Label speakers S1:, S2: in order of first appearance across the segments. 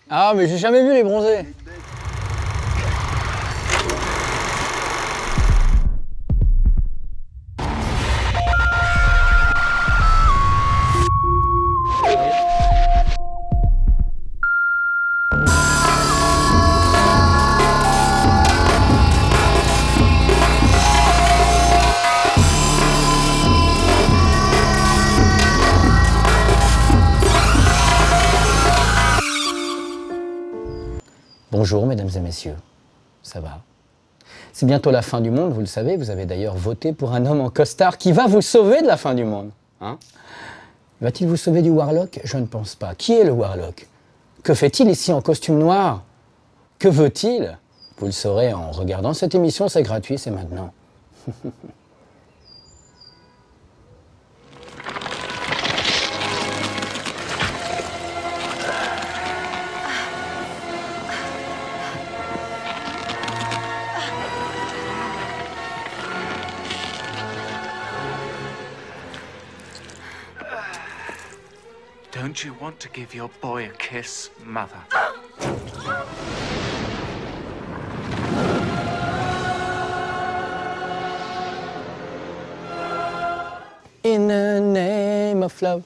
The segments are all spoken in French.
S1: Ah, mais j'ai jamais vu les bronzés. Bonjour mesdames et messieurs, ça va? C'est bientôt la fin du monde, vous le savez, vous avez d'ailleurs voté pour un homme en costard qui va vous sauver de la fin du monde. Hein? Va-t-il vous sauver du Warlock? Je ne pense pas. Qui est le Warlock? Que fait-il ici en costume noir? Que veut-il? Vous le saurez en regardant cette émission, c'est gratuit, c'est maintenant.
S2: Don't you want to give your boy a kiss, mother?
S1: In the name of love.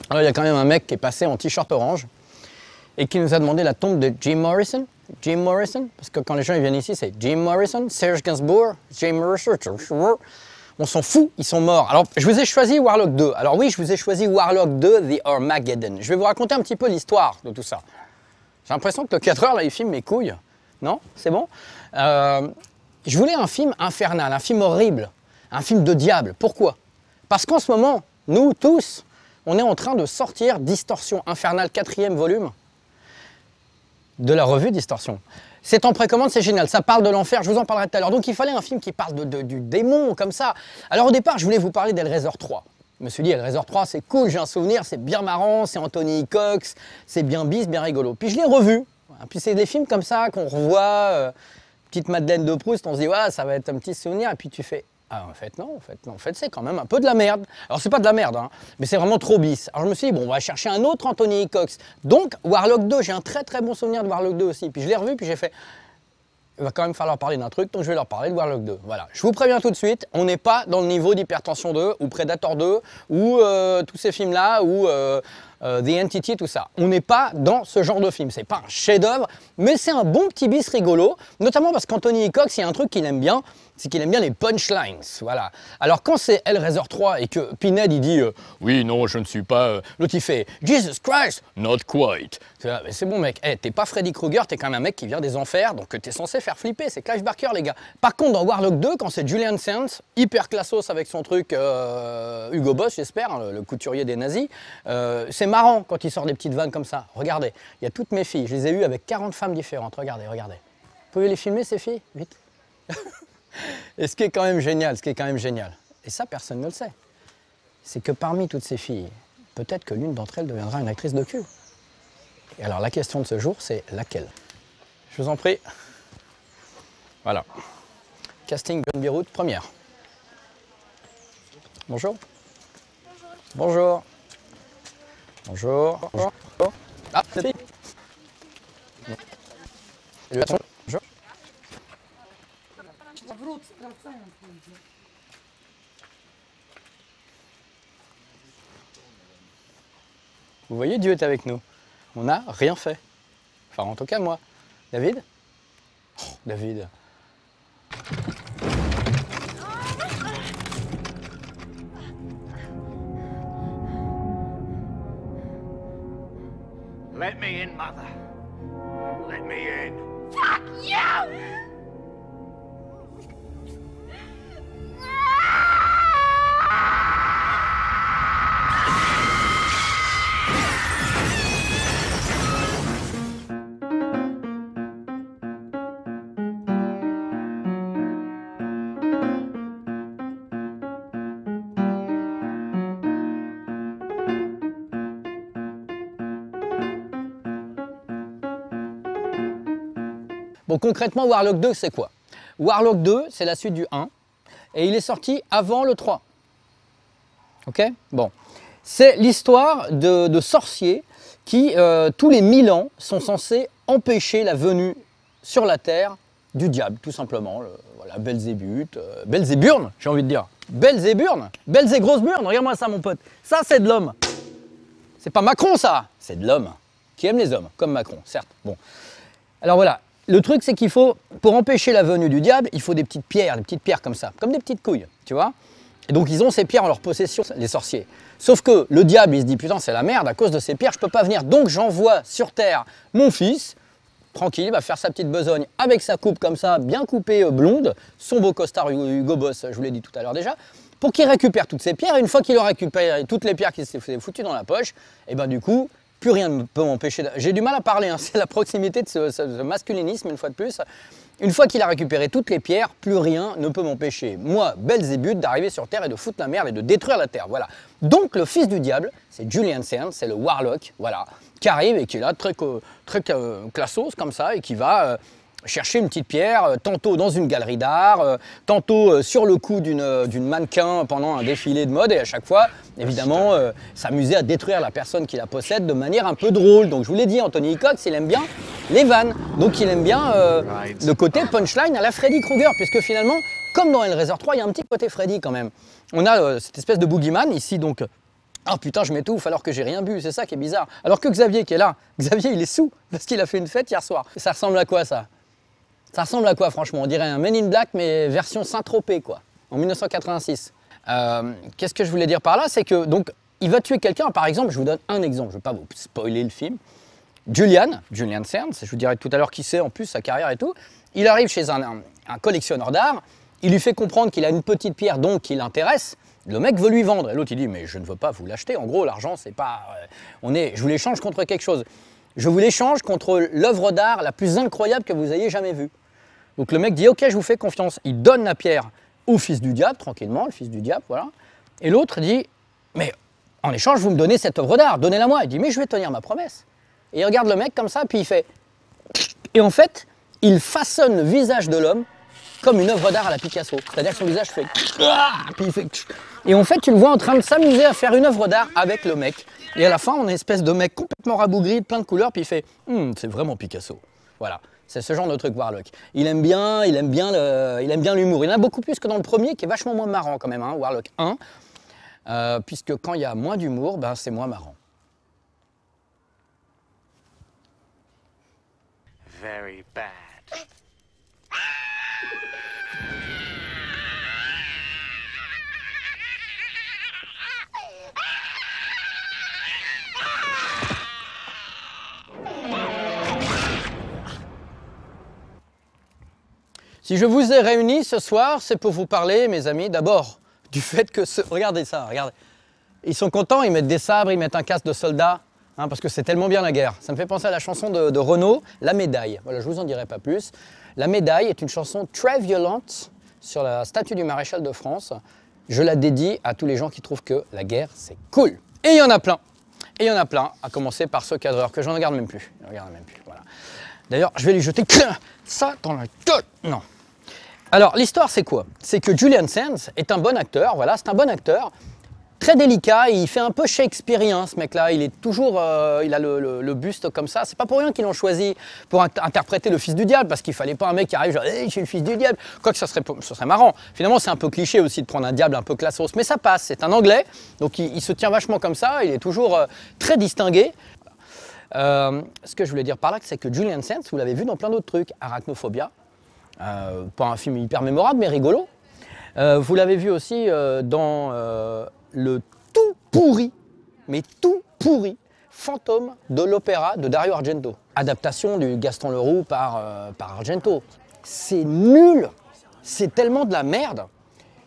S1: Alors il y a quand même un mec qui est passé en t-shirt orange et qui nous a demandé la tombe de Jim Morrison. Jim Morrison, parce que quand les gens ils viennent ici, c'est Jim Morrison, Serge Gainsbourg, Jim Morrison. On s'en fout, ils sont morts. Alors, je vous ai choisi Warlock 2. Alors oui, je vous ai choisi Warlock 2, The Armageddon. Je vais vous raconter un petit peu l'histoire de tout ça. J'ai l'impression que le 4 heures, là, il filme mes couilles. Non? C'est bon? Je voulais un film infernal, un film horrible, un film de diable. Pourquoi? Parce qu'en ce moment, nous tous, on est en train de sortir Distorsion Infernale 4e volume de la revue Distorsion. C'est en précommande, c'est génial, ça parle de l'enfer, je vous en parlerai tout à l'heure. Donc il fallait un film qui parle du démon, comme ça. Alors au départ, je voulais vous parler d'Hellraiser 3. Je me suis dit, Hellraiser 3, c'est cool, j'ai un souvenir, c'est bien marrant, c'est Anthony Cox, c'est bien bis, bien rigolo. Puis je l'ai revu. Puis c'est des films comme ça qu'on revoit, petite Madeleine de Proust, on se dit, ouais, ça va être un petit souvenir, et puis tu fais, ah en fait non, en fait c'est quand même un peu de la merde. Alors c'est pas de la merde, hein, mais c'est vraiment trop bis. Alors je me suis dit, bon, on va chercher un autre Anthony Cox. Donc Warlock 2, j'ai un très très bon souvenir de Warlock 2 aussi. Puis je l'ai revu, puis j'ai fait, il va quand même falloir parler d'un truc, donc je vais leur parler de Warlock 2. Voilà, je vous préviens tout de suite, on n'est pas dans le niveau d'Hypertension 2, ou Predator 2, ou tous ces films-là, ou The Entity, tout ça. On n'est pas dans ce genre de film, c'est pas un chef-d'œuvre, mais c'est un bon petit bis rigolo, notamment parce qu'Anthony Cox, il y a un truc qu'il aime bien, c'est qu'il aime bien les punchlines, voilà. Alors quand c'est Hellraiser 3 et que Pinhead il dit oui, non, je ne suis pas... L'autre il fait Jesus Christ, not quite. C'est bon mec, hey, t'es pas Freddy Krueger, t'es quand même un mec qui vient des enfers, donc t'es censé faire flipper, c'est Clive Barker les gars. Par contre dans Warlock 2, quand c'est Julian Sands, hyper classos avec son truc Hugo Boss j'espère, hein, le couturier des nazis, c'est marrant quand il sort des petites vannes comme ça. Regardez, il y a toutes mes filles, je les ai eues avec 40 femmes différentes, regardez, regardez. Vous pouvez les filmer ces filles, vite. Et ce qui est quand même génial, et ça personne ne le sait, c'est que parmi toutes ces filles, peut-être que l'une d'entre elles deviendra une actrice de cul. Et alors la question de ce jour, c'est laquelle? Je vous en prie. Voilà. Casting John Beirout, première. Bonjour. Bonjour. Bonjour. Bonjour. Bonjour. Ah, c'est fille. Bonjour. Vous voyez, Dieu est avec nous. On n'a rien fait. Enfin, en tout cas, moi. David? Oh, David.
S2: Let me in, mother. Let me in.
S3: Fuck you!
S1: Bon, concrètement, Warlock 2, c'est quoi? Warlock 2, c'est la suite du 1, et il est sorti avant le 3. Ok? Bon. C'est l'histoire de sorciers qui, tous les 1000 ans, sont censés empêcher la venue sur la terre du diable, tout simplement. Voilà, Belzébuth, Belzéburn, j'ai envie de dire. Belzéburn, Belzégrosburn, regarde-moi ça mon pote. Ça c'est de l'homme. C'est pas Macron ça, c'est de l'homme. Qui aime les hommes, comme Macron, certes. Bon. Alors voilà, le truc c'est qu'il faut, pour empêcher la venue du diable, il faut des petites pierres comme ça, comme des petites couilles, tu vois. Et donc ils ont ces pierres en leur possession, les sorciers. Sauf que le diable, il se dit, putain, c'est la merde, à cause de ces pierres, je peux pas venir. Donc j'envoie sur Terre mon fils, tranquille, il va faire sa petite besogne avec sa coupe comme ça, bien coupée blonde, son beau costard Hugo Boss, je vous l'ai dit tout à l'heure déjà, pour qu'il récupère toutes ces pierres. Et une fois qu'il aura récupéré toutes les pierres qu'il s'est foutues dans la poche, et ben du coup, plus rien ne peut m'empêcher. J'ai du mal à parler, hein. C'est la proximité de ce masculinisme, une fois de plus. Une fois qu'il a récupéré toutes les pierres, plus rien ne peut m'empêcher, moi, Belzébuth, d'arriver sur Terre et de foutre la merde et de détruire la Terre. Voilà. Donc le fils du diable, c'est Julian Sands, c'est le Warlock, voilà, qui arrive et qui est là, très classos comme ça, et qui va chercher une petite pierre, tantôt dans une galerie d'art, tantôt sur le cou d'une mannequin pendant un défilé de mode, et à chaque fois, évidemment, s'amuser à détruire la personne qui la possède de manière un peu drôle. Donc je vous l'ai dit, Anthony Cox, il aime bien les vannes, donc il aime bien le côté punchline à la Freddy Krueger, puisque finalement, comme dans Hellraiser 3, il y a un petit côté Freddy quand même. On a cette espèce de boogeyman ici, donc... Oh putain, je m'étouffe alors que j'ai rien bu, c'est ça qui est bizarre. Alors que Xavier qui est là, Xavier il est sous, parce qu'il a fait une fête hier soir. Ça ressemble à quoi ça? Ça ressemble à quoi franchement? On dirait un Men in Black mais version Saint-Tropez quoi, en 1986. Qu'est-ce que je voulais dire par là? C'est que donc il va tuer quelqu'un, par exemple, je vous donne un exemple, je ne vais pas vous spoiler le film. Julian Sands, je vous dirai tout à l'heure qui c'est en plus, sa carrière et tout, il arrive chez un collectionneur d'art, il lui fait comprendre qu'il a une petite pierre donc qui l'intéresse, le mec veut lui vendre, et l'autre il dit mais je ne veux pas vous l'acheter, en gros l'argent c'est pas... je vous l'échange contre quelque chose. Je vous l'échange contre l'œuvre d'art la plus incroyable que vous ayez jamais vue. Donc le mec dit ok je vous fais confiance, il donne la pierre au fils du diable, tranquillement, le fils du diable, voilà. Et l'autre dit mais en échange vous me donnez cette œuvre d'art, donnez-la moi. Il dit mais je vais tenir ma promesse. Et il regarde le mec comme ça, puis il fait... Et en fait, il façonne le visage de l'homme comme une œuvre d'art à la Picasso. C'est-à-dire que son visage fait... Puis il fait... Et en fait, tu le vois en train de s'amuser à faire une œuvre d'art avec le mec. Et à la fin, on a une espèce de mec complètement rabougri, plein de couleurs, puis il fait c'est vraiment Picasso. Voilà, c'est ce genre de truc, Warlock. Il aime bien l'humour. Il en a beaucoup plus que dans le premier, qui est vachement moins marrant quand même, hein, Warlock 1. Puisque quand il y a moins d'humour, ben, c'est moins marrant.
S2: Very bad.
S1: Si je vous ai réunis ce soir, c'est pour vous parler, mes amis, d'abord du fait que... Regardez ça, regardez. Ils sont contents, ils mettent des sabres, ils mettent un casque de soldat, hein, parce que c'est tellement bien la guerre. Ça me fait penser à la chanson de Renaud, La Médaille. Voilà, je vous en dirai pas plus. La Médaille est une chanson très violente sur la statue du maréchal de France. Je la dédie à tous les gens qui trouvent que la guerre, c'est cool. Et il y en a plein. Et il y en a plein, à commencer par ce cadreur, que je ne regarde même plus. Voilà. D'ailleurs, je vais lui jeter ça dans la gueule. Non. Alors, l'histoire, c'est quoi? C'est que Julian Sands est un bon acteur, voilà, c'est un bon acteur, très délicat, il fait un peu shakespearien, ce mec-là, il est toujours, il a le buste comme ça, c'est pas pour rien qu'ils l'ont choisi pour interpréter le fils du diable, parce qu'il fallait pas un mec qui arrive genre, hey, je suis le fils du diable, quoique ça serait marrant. Finalement, c'est un peu cliché aussi de prendre un diable un peu classos, mais ça passe, c'est un anglais, donc il se tient vachement comme ça, il est toujours très distingué. Ce que je voulais dire par là, c'est que Julian Sands, vous l'avez vu dans plein d'autres trucs, Arachnophobia, pas un film hyper mémorable, mais rigolo. Vous l'avez vu aussi dans le tout pourri, mais tout pourri, Fantôme de l'Opéra de Dario Argento. Adaptation du Gaston Leroux par Argento. C'est nul, c'est tellement de la merde.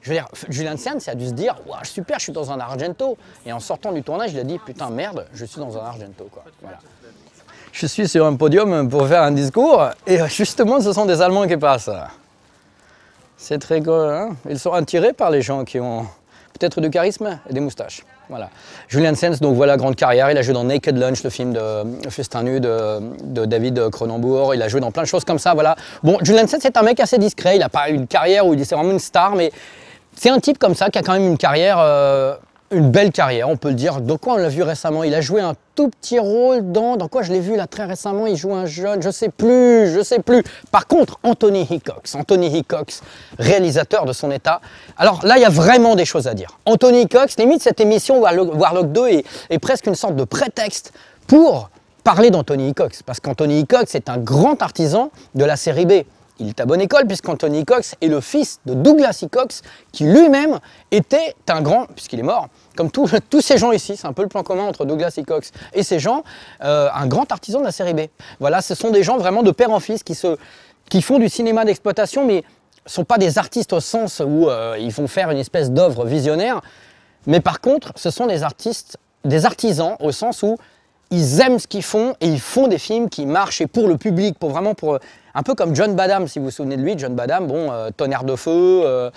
S1: Je veux dire, Julian Sands a dû se dire wow, super, je suis dans un Argento. Et en sortant du tournage, il a dit putain, merde, je suis dans un Argento. Quoi. Voilà. Je suis sur un podium pour faire un discours et justement, ce sont des Allemands qui passent. C'est très cool, hein? Ils sont attirés par les gens qui ont peut-être du charisme et des moustaches. Voilà. Julian Sands, donc voilà, grande carrière. Il a joué dans Naked Lunch, le film de Festin nu de David Cronenberg. Il a joué dans plein de choses comme ça, voilà. Bon, Julian Sands, c'est un mec assez discret. Il n'a pas eu une carrière où il est vraiment une star, mais c'est un type comme ça qui a quand même une carrière une belle carrière, on peut le dire. Dans quoi on l'a vu récemment? Il a joué un tout petit rôle dans quoi je l'ai vu là très récemment, il joue un jeune, je sais plus. Par contre, Anthony Hickox, réalisateur de son état. Alors là, il y a vraiment des choses à dire. Anthony Hickox, limite cette émission Warlock 2 est presque une sorte de prétexte pour parler d'Anthony Hickox. Parce qu'Anthony Hickox est un grand artisan de la série B. Il est à bonne école puisqu'Anthony Hickox est le fils de Douglas Hickox qui lui-même était un grand, puisqu'il est mort, comme tous ces gens ici, c'est un peu le plan commun entre Douglas Hickox et ces gens, un grand artisan de la série B. Voilà, ce sont des gens vraiment de père en fils qui font du cinéma d'exploitation, mais ne sont pas des artistes au sens où ils vont faire une espèce d'œuvre visionnaire, mais par contre, ce sont des artisans au sens où ils aiment ce qu'ils font et ils font des films qui marchent et pour le public, un peu comme John Badham, si vous vous souvenez de lui. John Badham, bon, Tonnerre de feu,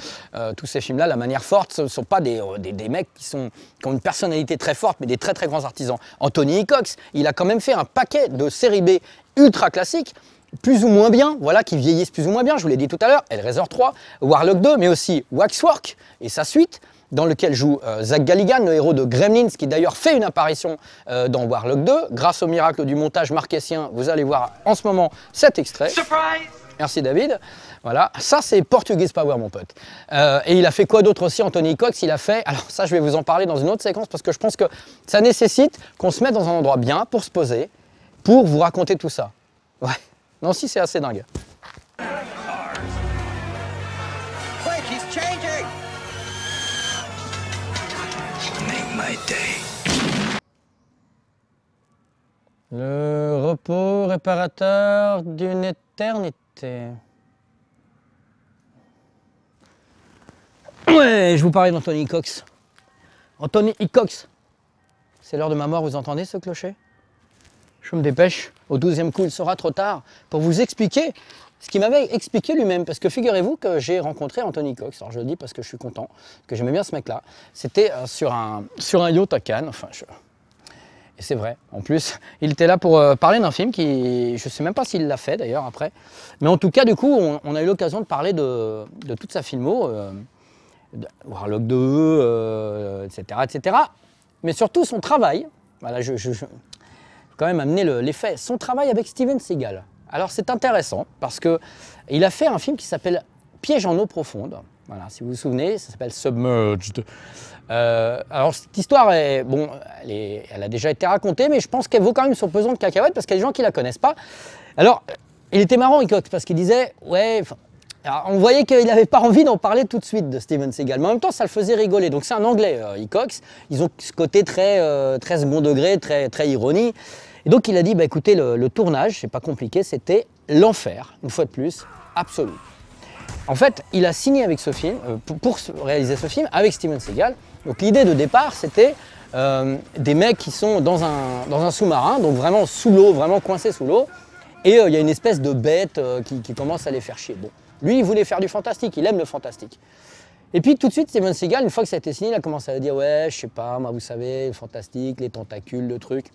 S1: tous ces films-là, La Manière forte, ce ne sont pas des mecs qui ont une personnalité très forte, mais des très très grands artisans. Anthony Hickox, il a quand même fait un paquet de séries B ultra classiques, plus ou moins bien, voilà, qui vieillissent plus ou moins bien, je vous l'ai dit tout à l'heure, Hellraiser 3, Warlock 2, mais aussi Waxwork et sa suite, dans lequel joue Zach Galligan, le héros de Gremlins, qui d'ailleurs fait une apparition dans Warlock 2. Grâce au miracle du montage marquessien, vous allez voir en ce moment cet extrait. Surprise! Merci David. Voilà, ça c'est Portuguese Power mon pote. Et il a fait quoi d'autre aussi, Anthony Hickox? Il a fait, alors ça je vais vous en parler dans une autre séquence parce que je pense que ça nécessite qu'on se mette dans un endroit bien pour se poser, pour vous raconter tout ça. Ouais, non si c'est assez dingue. Le repos réparateur d'une éternité. Ouais, je vous parlais d'Anthony Hickox. Anthony Hickox. C'est l'heure de ma mort, vous entendez ce clocher? Je me dépêche. Au 12e coup, il sera trop tard pour vous expliquer ce qu'il m'avait expliqué lui-même. Parce que figurez-vous que j'ai rencontré Anthony Hickox. Alors je le dis parce que je suis content, que j'aimais bien ce mec-là. C'était sur un yacht à Cannes. Enfin, et c'est vrai, en plus, il était là pour parler d'un film qui, je ne sais même pas s'il l'a fait d'ailleurs après, mais en tout cas, du coup, on a eu l'occasion de parler de toute sa filmo, Warlock 2, etc., etc., mais surtout son travail. Voilà, je vais quand même amener les faits. Son travail avec Steven Seagal. Alors c'est intéressant parce qu'il a fait un film qui s'appelle Piège en eau profonde. Voilà, si vous vous souvenez, ça s'appelle Submerged. Alors cette histoire, bon, elle a déjà été racontée, mais je pense qu'elle vaut quand même son pesant de cacahuètes parce qu'il y a des gens qui ne la connaissent pas. Alors, il était marrant, Hickox, parce qu'il disait, ouais, alors, on voyait qu'il n'avait pas envie d'en parler tout de suite de Steven Seagal, mais en même temps, ça le faisait rigoler. Donc c'est un Anglais, Hickox. Ils ont ce côté très second degré, très ironie. Et donc il a dit, bah, écoutez, le tournage, c'est pas compliqué, c'était l'enfer, une fois de plus, absolu. En fait, il a signé avec ce film, pour réaliser ce film, avec Steven Seagal. Donc l'idée de départ, c'était des mecs qui sont dans un sous-marin, donc vraiment sous l'eau, vraiment coincés sous l'eau, et il y a une espèce de bête qui commence à les faire chier. Bon, lui, il voulait faire du fantastique, il aime le fantastique. Et puis tout de suite, Steven Seagal, une fois que ça a été signé, il a commencé à dire « Ouais, je sais pas, moi vous savez, le fantastique, les tentacules, le truc. »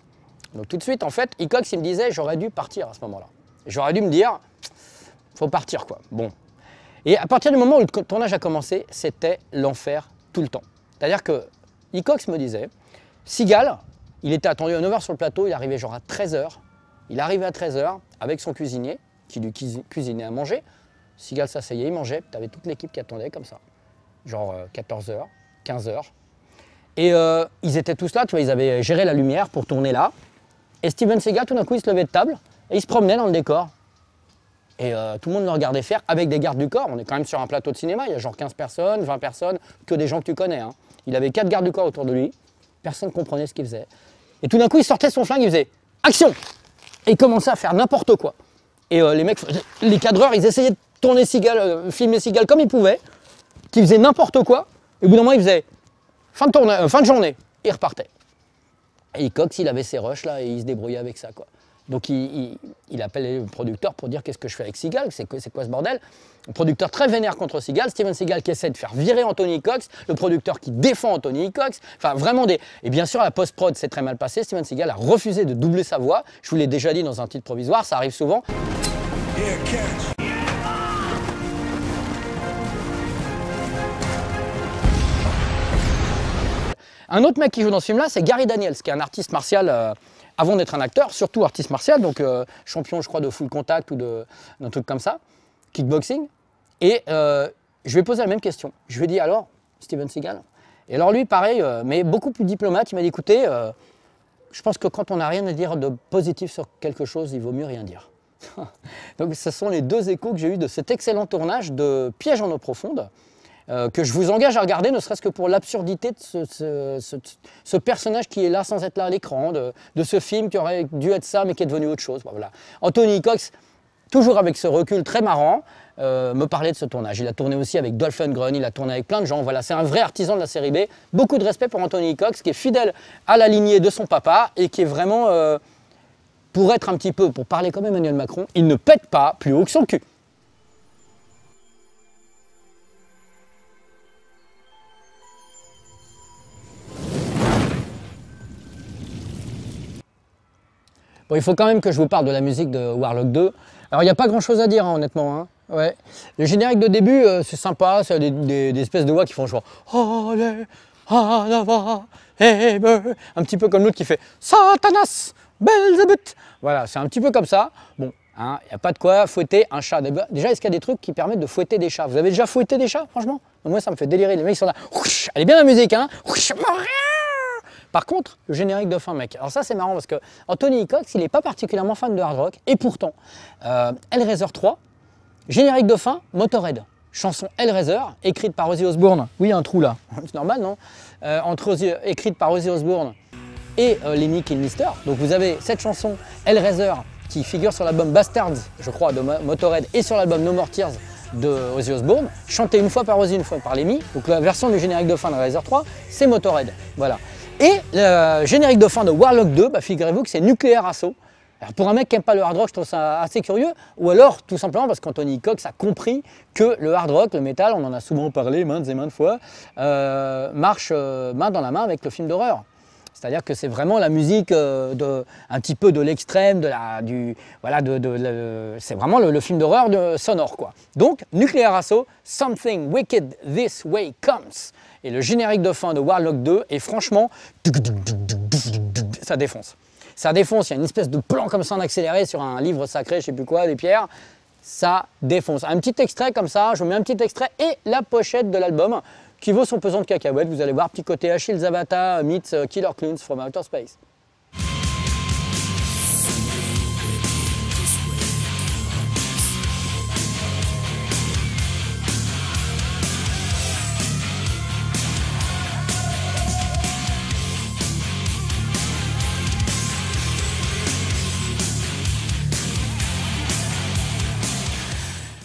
S1: Donc tout de suite, en fait, Hickox, il me disait « J'aurais dû partir à ce moment-là. J'aurais dû me dire « Faut partir quoi. » Bon. Et à partir du moment où le tournage a commencé, c'était l'enfer tout le temps. C'est-à-dire que Hickox me disait, Seagal, il était attendu à 9h sur le plateau, il arrivait genre à 13h. Il arrivait à 13h avec son cuisinier, qui lui cuisinait à manger. Seagal s'asseyait, il mangeait, tu avais toute l'équipe qui attendait comme ça. Genre 14h, 15h. Et ils étaient tous là, tu vois, ils avaient géré la lumière pour tourner là. Et Steven Seagal, tout d'un coup, il se levait de table et il se promenait dans le décor. Et tout le monde le regardait faire avec des gardes du corps. On est quand même sur un plateau de cinéma, il y a genre 15 personnes, 20 personnes, que des gens que tu connais. Hein. Il avait 4 gardes du corps autour de lui, personne ne comprenait ce qu'il faisait. Et tout d'un coup, il sortait son flingue, il faisait « Action !» Et il commençait à faire n'importe quoi. Et les mecs, les cadreurs, ils essayaient de tourner Seagal, filmer Seagal comme ils pouvaient, qui faisait n'importe quoi. Et au bout d'un moment, il faisait fin de journée, il repartait. Et Hickox, il avait ses rushs là et il se débrouillait avec ça, quoi. Donc il appelle le producteur pour dire qu'est-ce que je fais avec Seagal, c'est quoi ce bordel. Le producteur très vénère contre Seagal, Steven Seagal qui essaie de faire virer Anthony Hickox, le producteur qui défend Anthony Hickox, enfin vraiment des... Et bien sûr la post-prod s'est très mal passée, Steven Seagal a refusé de doubler sa voix, je vous l'ai déjà dit dans un titre provisoire, ça arrive souvent. Un autre mec qui joue dans ce film-là, c'est Gary Daniels, qui est un artiste martial avant d'être un acteur, surtout artiste martial, donc champion, je crois, de full contact ou d'un truc comme ça, kickboxing. Et je lui ai posé la même question. Je lui ai dit, alors, Steven Seagal? Et alors lui, pareil, mais beaucoup plus diplomate, il m'a dit, écoutez, je pense que quand on n'a rien à dire de positif sur quelque chose, il vaut mieux rien dire. Donc ce sont les deux échos que j'ai eus de cet excellent tournage de Piège en eau profonde, que je vous engage à regarder, ne serait-ce que pour l'absurdité de ce personnage qui est là sans être là à l'écran, de ce film qui aurait dû être ça mais qui est devenu autre chose. Bon, voilà. Anthony Cox, toujours avec ce recul très marrant, me parlait de ce tournage. Il a tourné aussi avec Dolph Lundgren, il a tourné avec plein de gens. Voilà, c'est un vrai artisan de la série B. Beaucoup de respect pour Anthony Cox, qui est fidèle à la lignée de son papa et qui est vraiment, pour être un petit peu, pour parler comme Emmanuel Macron, il ne pète pas plus haut que son cul. Bon, il faut quand même que je vous parle de la musique de Warlock 2. Alors, il n'y a pas grand-chose à dire, hein, honnêtement. Hein. Ouais. Le générique de début, c'est sympa, c'est des espèces de voix qui font genre Allez, un petit peu comme l'autre qui fait Satanas, Belzébuth. Voilà, c'est un petit peu comme ça. Bon, hein, il n'y a pas de quoi fouetter un chat. Déjà, est-ce qu'il y a des trucs qui permettent de fouetter des chats? Vous avez déjà fouetté des chats, franchement? Moi, ça me fait délirer. Les mecs sont là. Elle est bien la musique, hein? Par contre, le générique de fin, mec. Alors ça, c'est marrant parce que Anthony Cox, il n'est pas particulièrement fan de hard rock. Et pourtant, Hellraiser 3, générique de fin, Motorhead. Chanson Hellraiser, écrite par Ozzy Osbourne. Oui, il y a un trou là. C'est normal, non? Écrite par Ozzy Osbourne et Lemmy Kilmister. Donc vous avez cette chanson Hellraiser qui figure sur l'album Bastards, je crois, de Motorhead et sur l'album No More Tears de Ozzy Osbourne, chantée une fois par Ozzy, une fois par Lemmy. Donc la version du générique de fin de Hellraiser 3, c'est Motorhead. Voilà. Et le générique de fin de Warlock 2, bah, figurez-vous que c'est Nuclear Assault. Alors pour un mec qui n'aime pas le hard rock, je trouve ça assez curieux. Ou alors, tout simplement parce qu'Anthony Cox a compris que le hard rock, le métal, on en a souvent parlé maintes et maintes fois, marche main dans la main avec le film d'horreur. C'est-à-dire que c'est vraiment la musique un petit peu de l'extrême, c'est vraiment le film d'horreur sonore, quoi. Donc, Nuclear Assault, Something Wicked This Way Comes. Et le générique de fin de Warlock 2 est franchement, ça défonce. Ça défonce, il y a une espèce de plan comme ça en accéléré sur un livre sacré, je sais plus quoi, des pierres. Ça défonce. Un petit extrait comme ça, je vous mets un petit extrait et la pochette de l'album qui vaut son pesant de cacahuètes. Vous allez voir, petit côté Achille Zavata meets Killer Clowns from Outer Space.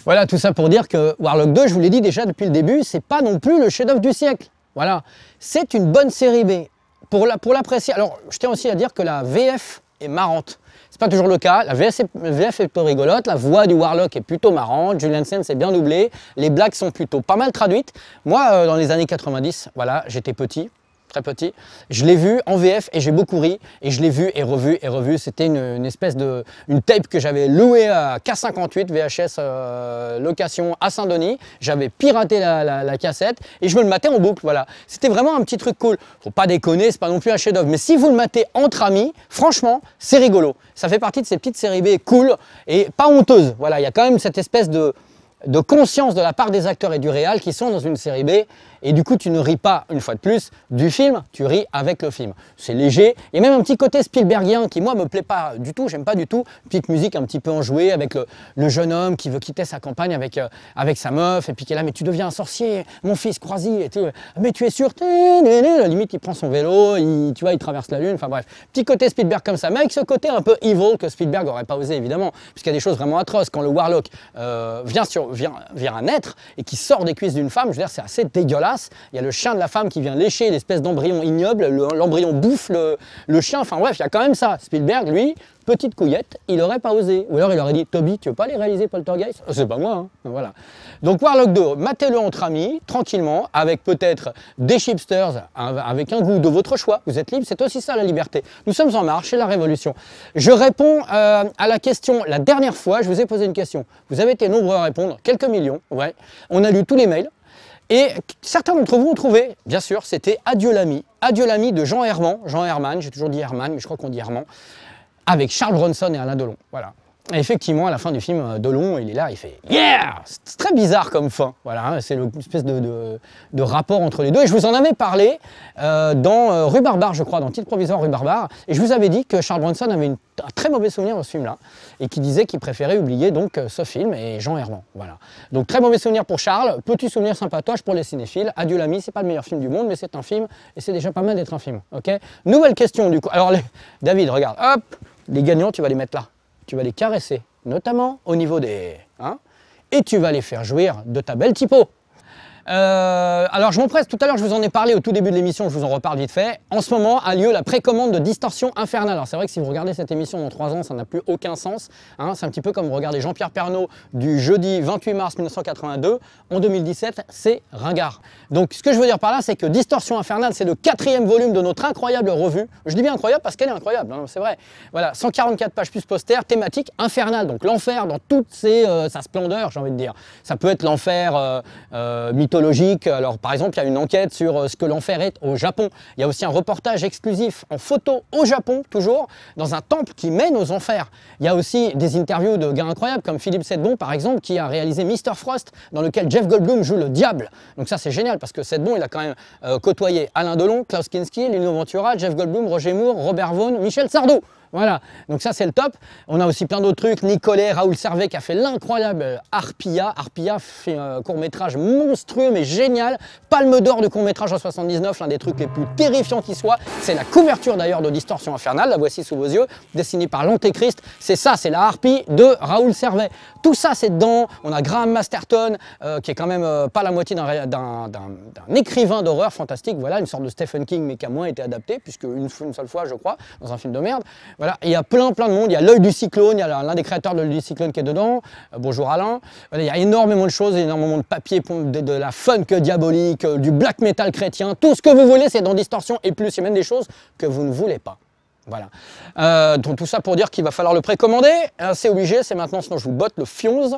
S1: Voilà, tout ça pour dire que Warlock 2, je vous l'ai dit déjà depuis le début, c'est pas non plus le chef-d'œuvre du siècle. Voilà, c'est une bonne série B. Pour l'apprécier, alors je tiens aussi à dire que la VF est marrante. C'est pas toujours le cas, la VF est plutôt rigolote, la voix du Warlock est plutôt marrante, Julian Sands est bien doublé, les blagues sont plutôt pas mal traduites. Moi, dans les années 90, voilà, j'étais petit, très petit, je l'ai vu en VF et j'ai beaucoup ri, et je l'ai vu et revu et revu. C'était une espèce de tape que j'avais louée à K58 VHS location à Saint-Denis. J'avais piraté la cassette et je me le matais en boucle. Voilà, c'était vraiment un petit truc cool. Faut pas déconner, c'est pas non plus un chef-d'œuvre, mais si vous le matez entre amis, franchement, c'est rigolo. Ça fait partie de ces petites séries B cool et pas honteuses. Voilà, il y a quand même cette espèce de conscience de la part des acteurs et du réal qui sont dans une série B, et du coup tu ne ris pas, une fois de plus, du film, tu ris avec le film. C'est léger, il y a même un petit côté Spielbergien qui moi me plaît pas du tout, j'aime pas du tout, petite musique un petit peu enjouée avec le jeune homme qui veut quitter sa campagne avec sa meuf, et puis qui est là, mais tu deviens un sorcier, mon fils, crois-y, et tout, mais tu es sûr, la limite il prend son vélo, tu vois, il traverse la lune, enfin bref, petit côté Spielberg comme ça, mais avec ce côté un peu evil que Spielberg aurait pas osé évidemment, puisqu'il y a des choses vraiment atroces, quand le Warlock vient un être et qui sort des cuisses d'une femme, je veux dire, c'est assez dégueulasse. Il y a le chien de la femme qui vient lécher l'espèce d'embryon ignoble, l'embryon bouffe le chien, enfin bref, il y a quand même ça. Spielberg, lui, petite couillette, il n'aurait pas osé. Ou alors il aurait dit, Toby, tu veux pas les réaliser Poltergeist? C'est pas moi, hein. Voilà. Donc Warlock 2, matez-le entre amis, tranquillement, avec peut-être des chipsters, avec un goût de votre choix. Vous êtes libre, c'est aussi ça la liberté. Nous sommes en marche, c'est la révolution. Je réponds à la question, la dernière fois, je vous ai posé une question. Vous avez été nombreux à répondre, quelques millions, ouais. On a lu tous les mails. Et certains d'entre vous ont trouvé, bien sûr, c'était Adieu l'ami. Adieu l'ami de Jean Herman, j'ai toujours dit Herman, mais je crois qu'on dit Herman, avec Charles Bronson et Alain Delon. Voilà. Et effectivement, à la fin du film, Delon, il est là, il fait « Yeah !» C'est très bizarre comme fin. Voilà, c'est une espèce de rapport entre les deux. Et je vous en avais parlé dans Rue Barbare, je crois, dans Titre provisoire Rue Barbare. Et je vous avais dit que Charles Bronson avait un très mauvais souvenir de ce film-là. Et qu'il disait qu'il préférait oublier donc ce film et Jean Herman. Voilà. Donc très mauvais souvenir pour Charles. Petit souvenir sympatoche pour les cinéphiles. Adieu l'ami, c'est pas le meilleur film du monde, mais c'est un film. Et c'est déjà pas mal d'être un film. Ok. Nouvelle question du coup. Alors David, regarde. Hop, les gagnants, tu vas les mettre là. Tu vas les caresser, notamment au niveau des... et tu vas les faire jouir de ta belle typo. Alors je m'empresse, tout à l'heure je vous en ai parlé au tout début de l'émission, je vous en reparle vite fait. En ce moment a lieu la précommande de Distorsion Infernale. Alors c'est vrai que si vous regardez cette émission dans 3 ans, ça n'a plus aucun sens. C'est un petit peu comme regarder Jean-Pierre Pernaut du jeudi 28 mars 1982. En 2017, c'est ringard. Donc ce que je veux dire par là, c'est que Distorsion Infernale, c'est le 4e volume de notre incroyable revue. Je dis bien incroyable parce qu'elle est incroyable, c'est vrai. Voilà, 144 pages plus poster, thématique infernale. Donc l'enfer dans toute sa splendeur, j'ai envie de dire. Ça peut être l'enfer mythologique. Alors par exemple, il y a une enquête sur ce que l'enfer est au Japon. Il y a aussi un reportage exclusif en photo au Japon, toujours, dans un temple qui mène aux enfers. Il y a aussi des interviews de gars incroyables comme Philippe Sedbon, par exemple, qui a réalisé Mr. Frost, dans lequel Jeff Goldblum joue le diable. Donc ça, c'est génial, parce que Sedbon, il a quand même côtoyé Alain Delon, Klaus Kinski, Lino Ventura, Jeff Goldblum, Roger Moore, Robert Vaughn, Michel Sardou. Voilà, donc ça c'est le top. On a aussi plein d'autres trucs. Nicolet, Raoul Servet qui a fait l'incroyable Harpia. Harpia fait un court-métrage monstrueux mais génial. Palme d'or de court-métrage en 79, l'un des trucs les plus terrifiants qui soit. C'est la couverture d'ailleurs de Distorsion Infernale, la voici sous vos yeux, dessinée par l'Antéchrist. C'est ça, c'est la Harpie de Raoul Servet. Tout ça c'est dedans. On a Graham Masterton qui est quand même pas la moitié d'un écrivain d'horreur fantastique. Voilà, une sorte de Stephen King mais qui a moins été adapté, puisque une seule fois je crois, dans un film de merde. Voilà, il y a plein de monde, il y a l'œil du cyclone, il y a l'un des créateurs de l'œil du cyclone qui est dedans, bonjour Alain, voilà, il y a énormément de choses, énormément de papier, de la funk diabolique, du black metal chrétien, tout ce que vous voulez c'est dans Distorsion et plus, il y a même des choses que vous ne voulez pas. Voilà, donc tout ça pour dire qu'il va falloir le précommander, c'est obligé, c'est maintenant sinon je vous botte le fionze.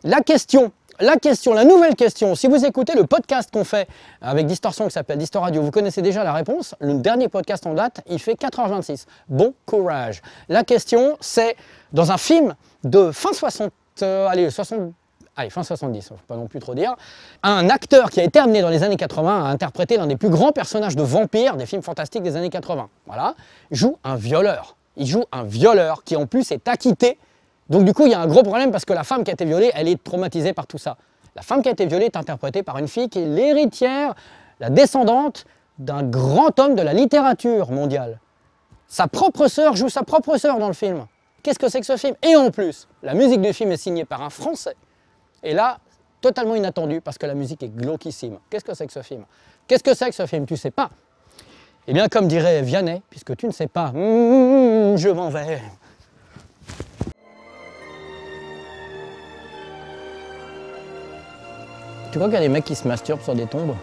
S1: La nouvelle question, si vous écoutez le podcast qu'on fait avec Distorsion qui s'appelle Distor Radio, vous connaissez déjà la réponse. Le dernier podcast en date, il fait 4h26. Bon courage. La question, c'est dans un film de fin 70, faut pas non plus trop dire, un acteur qui a été amené dans les années 80 à interpréter l'un des plus grands personnages de vampires des films fantastiques des années 80. Voilà, joue un violeur. Il joue un violeur qui en plus est acquitté. Donc du coup, il y a un gros problème parce que la femme qui a été violée, elle est traumatisée par tout ça. La femme qui a été violée est interprétée par une fille qui est l'héritière, la descendante d'un grand homme de la littérature mondiale. Sa propre sœur joue sa propre sœur dans le film. Qu'est-ce que c'est que ce film? Et en plus, la musique du film est signée par un Français. Et là, totalement inattendu parce que la musique est glauquissime. Qu'est-ce que c'est que ce film? Qu'est-ce que c'est que ce film? Tu sais pas? Eh bien, comme dirait Vianney, puisque tu ne sais pas, je m'en vais. Tu crois qu'il y a des mecs qui se masturbent sur des tombes?